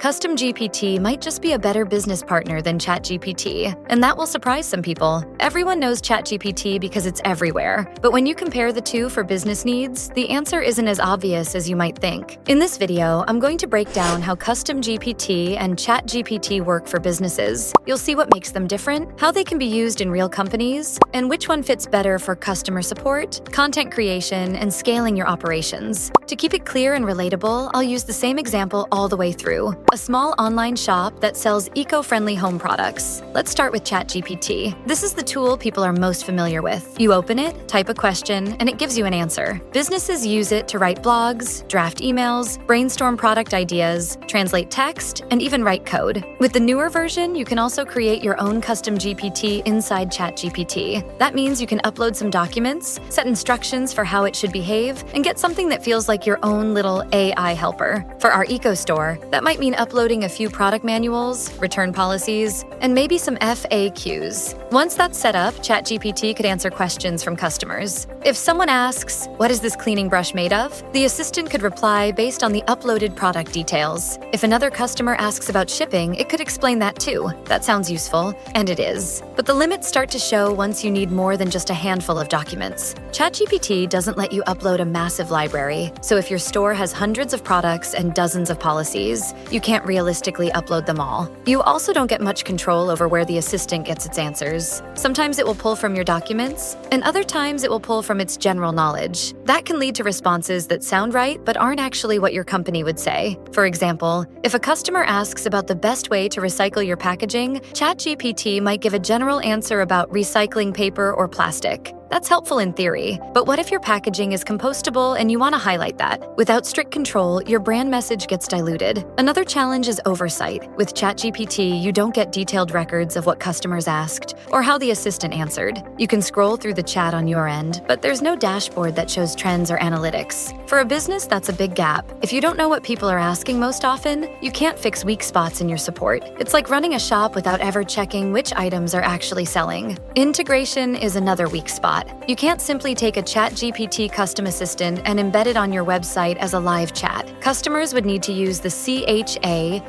CustomGPT might just be a better business partner than ChatGPT, and that will surprise some people. Everyone knows ChatGPT because it's everywhere, but when you compare the two for business needs, the answer isn't as obvious as you might think. In this video, I'm going to break down how CustomGPT and ChatGPT work for businesses. You'll see what makes them different, how they can be used in real companies, and which one fits better for customer support, content creation, and scaling your operations. To keep it clear and relatable, I'll use the same example all the way through. A small online shop that sells eco-friendly home products. Let's start with ChatGPT. This is the tool people are most familiar with. You open it, type a question, and it gives you an answer. Businesses use it to write blogs, draft emails, brainstorm product ideas, translate text, and even write code. With the newer version, you can also create your own custom GPT inside ChatGPT. That means you can upload some documents, set instructions for how it should behave, and get something that feels like your own little AI helper. For our eco store, that might mean uploading a few product manuals, return policies, and maybe some FAQs. Once that's set up, ChatGPT could answer questions from customers. If someone asks, "What is this cleaning brush made of?" the assistant could reply based on the uploaded product details. If another customer asks about shipping, it could explain that too. That sounds useful, and it is. But the limits start to show once you need more than just a handful of documents. ChatGPT doesn't let you upload a massive library, so if your store has hundreds of products and dozens of policies, you can't realistically upload them all. You also don't get much control over where the assistant gets its answers. Sometimes it will pull from your documents, and other times it will pull from its general knowledge. That can lead to responses that sound right but aren't actually what your company would say. For example, if a customer asks about the best way to recycle your packaging, ChatGPT might give a general answer about recycling paper or plastic. That's helpful in theory, but what if your packaging is compostable and you want to highlight that? Without strict control, your brand message gets diluted. Another challenge is oversight. With ChatGPT, you don't get detailed records of what customers asked or how the assistant answered. You can scroll through the chat on your end, but there's no dashboard that shows trends or analytics. For a business, that's a big gap. If you don't know what people are asking most often, you can't fix weak spots in your support. It's like running a shop without ever checking which items are actually selling. Integration is another weak spot. You can't simply take a ChatGPT custom assistant and embed it on your website as a live chat. Customers would need to use the ChatGPT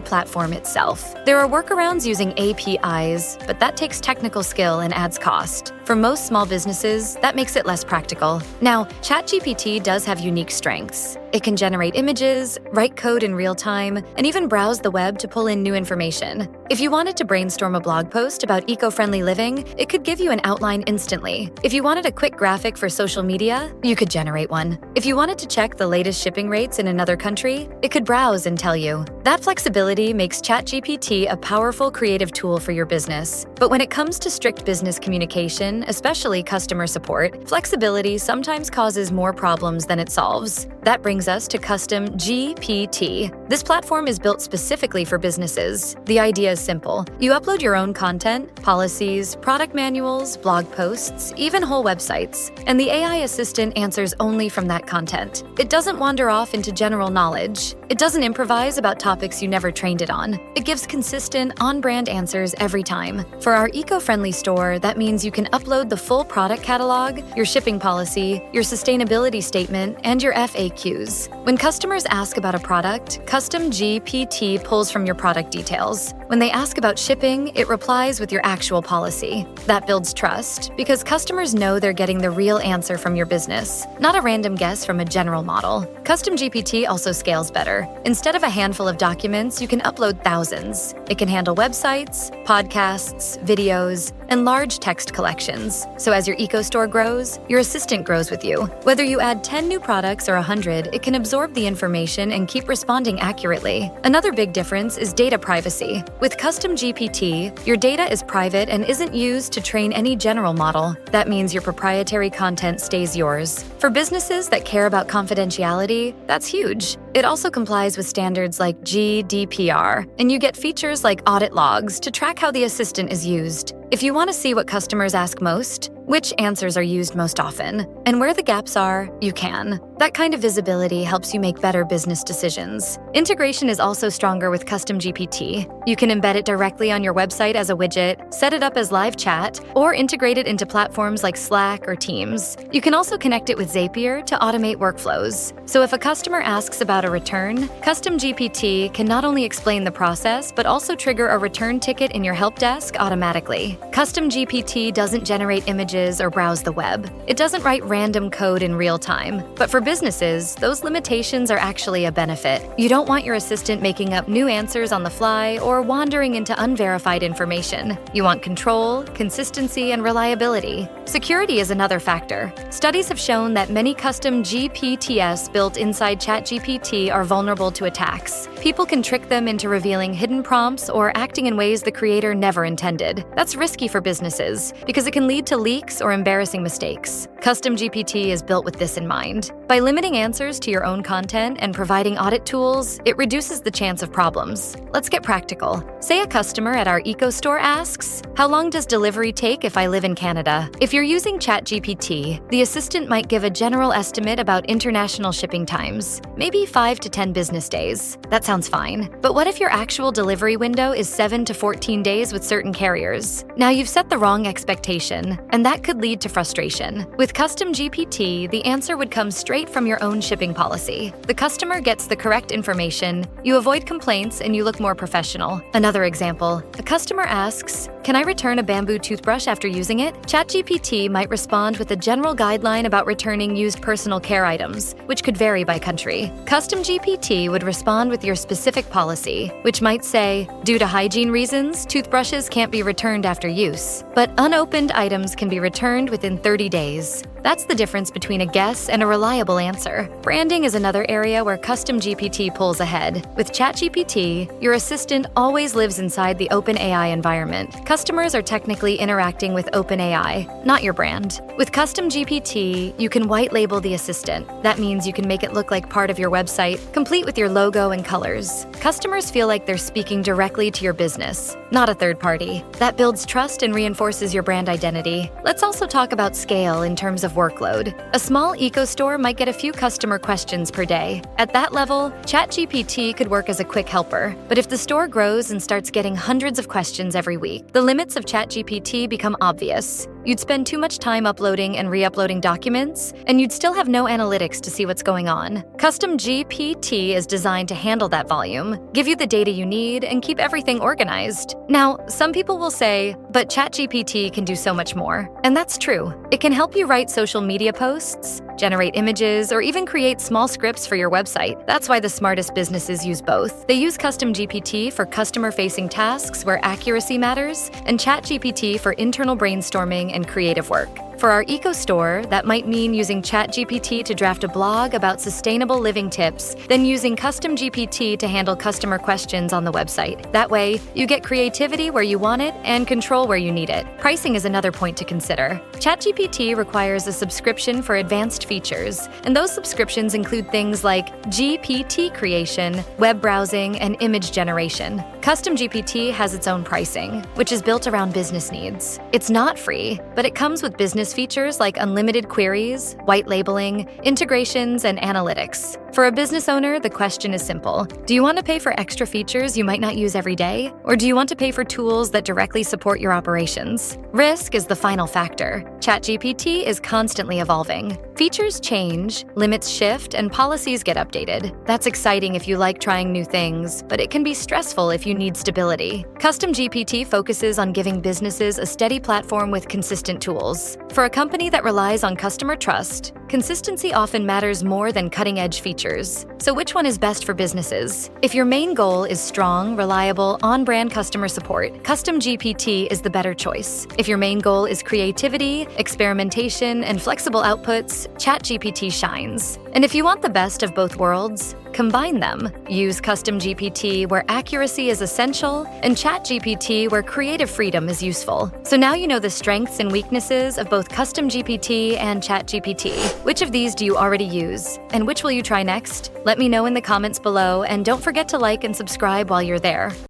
platform itself. There are workarounds using APIs, but that takes technical skill and adds cost. For most small businesses, that makes it less practical. Now, ChatGPT does have unique strengths. It can generate images, write code in real time, and even browse the web to pull in new information. If you wanted to brainstorm a blog post about eco-friendly living, it could give you an outline instantly. If you wanted a quick graphic for social media, you could generate one. If you wanted to check the latest shipping rates in another country, it could browse and tell you. That flexibility makes ChatGPT a powerful creative tool for your business. But when it comes to strict business communication, especially customer support, flexibility sometimes causes more problems than it solves. That brings us to CustomGPT. This platform is built specifically for businesses. The idea is simple. You upload your own content, policies, product manuals, blog posts, even whole websites, and the AI assistant answers only from that content. It doesn't wander off into general knowledge. It doesn't improvise about topics you never trained it on. It gives consistent, on-brand answers every time. For our eco-friendly store, that means you can upload the full product catalog, your shipping policy, your sustainability statement, and your FAQs. When customers ask about a product, CustomGPT pulls from your product details. When they ask about shipping, it replies with your actual policy. That builds trust because customers know they're getting the real answer from your business, not a random guess from a general model. CustomGPT also scales better. Instead of a handful of documents, you can upload thousands. It can handle websites, podcasts, videos, and large text collections. So as your eco store grows, your assistant grows with you. Whether you add 10 new products or 100, it can absorb the information and keep responding accurately. Another big difference is data privacy. With CustomGPT, your data is private and isn't used to train any general model. That means your proprietary content stays yours. For businesses that care about confidentiality, that's huge. It also complies with standards like GDPR, and you get features like audit logs to track how the assistant is used. If you want to see what customers ask most, which answers are used most often, and where the gaps are, you can. That kind of visibility helps you make better business decisions. Integration is also stronger with CustomGPT. You can embed it directly on your website as a widget, set it up as live chat, or integrate it into platforms like Slack or Teams. You can also connect it with Zapier to automate workflows. So if a customer asks about a return, CustomGPT can not only explain the process, but also trigger a return ticket in your help desk automatically. CustomGPT doesn't generate images or browse the web. It doesn't write random code in real time. But for businesses, those limitations are actually a benefit. You don't want your assistant making up new answers on the fly or wandering into unverified information. You want control, consistency, and reliability. Security is another factor. Studies have shown that many custom GPTs built inside ChatGPT are vulnerable to attacks. People can trick them into revealing hidden prompts or acting in ways the creator never intended. That's risky for businesses because it can lead to leaks or embarrassing mistakes. CustomGPT is built with this in mind. By limiting answers to your own content and providing audit tools, it reduces the chance of problems. Let's get practical. Say a customer at our eco-store asks, "How long does delivery take if I live in Canada?" If you're using ChatGPT, the assistant might give a general estimate about international shipping times, maybe 5 to 10 business days. That sounds fine. But what if your actual delivery window is 7 to 14 days with certain carriers? Now you've set the wrong expectation, and that could lead to frustration. With CustomGPT, the answer would come straight from your own shipping policy. The customer gets the correct information, you avoid complaints, and you look more professional. Another example, a customer asks, "Can I return a bamboo toothbrush after using it?" ChatGPT might respond with a general guideline about returning used personal care items, which could vary by country. CustomGPT would respond with your specific policy, which might say, "Due to hygiene reasons, toothbrushes can't be returned after use, but unopened items can be returned within 30 days. That's the difference between a guess and a reliable answer. Branding is another area where CustomGPT pulls ahead. With ChatGPT, your assistant always lives inside the OpenAI environment. Customers are technically interacting with OpenAI, not your brand. With CustomGPT, you can white label the assistant. That means you can make it look like part of your website, complete with your logo and colors. Customers feel like they're speaking directly to your business, not a third party. That builds trust and reinforces your brand identity. Let's also talk about scale in terms of workload. A small eco-store might get a few customer questions per day. At that level, ChatGPT could work as a quick helper. But if the store grows and starts getting hundreds of questions every week, the limits of ChatGPT become obvious. You'd spend too much time uploading and re-uploading documents, and you'd still have no analytics to see what's going on. CustomGPT is designed to handle that volume, give you the data you need, and keep everything organized. Now, some people will say, but ChatGPT can do so much more. And that's true. It can help you write social media posts, generate images, or even create small scripts for your website. That's why the smartest businesses use both. They use CustomGPT for customer-facing tasks where accuracy matters, and ChatGPT for internal brainstorming and creative work. For our eco store, that might mean using ChatGPT to draft a blog about sustainable living tips, then using CustomGPT to handle customer questions on the website. That way, you get creativity where you want it and control where you need it. Pricing is another point to consider. ChatGPT requires a subscription for advanced features, and those subscriptions include things like GPT creation, web browsing, and image generation. CustomGPT has its own pricing, which is built around business needs. It's not free, but it comes with business features like unlimited queries, white labeling, integrations, and analytics. For a business owner, the question is simple. Do you want to pay for extra features you might not use every day? Or do you want to pay for tools that directly support your operations? Risk is the final factor. ChatGPT is constantly evolving. Features change, limits shift, and policies get updated. That's exciting if you like trying new things, but it can be stressful if you need stability. CustomGPT focuses on giving businesses a steady platform with consistent tools. For a company that relies on customer trust, consistency often matters more than cutting-edge features. So which one is best for businesses? If your main goal is strong, reliable, on-brand customer support, CustomGPT is the better choice. If your main goal is creativity, experimentation, and flexible outputs, ChatGPT shines. And if you want the best of both worlds, combine them. Use CustomGPT where accuracy is essential and ChatGPT where creative freedom is useful. So now you know the strengths and weaknesses of both CustomGPT and ChatGPT. Which of these do you already use? And which will you try next? Let me know in the comments below, and don't forget to like and subscribe while you're there.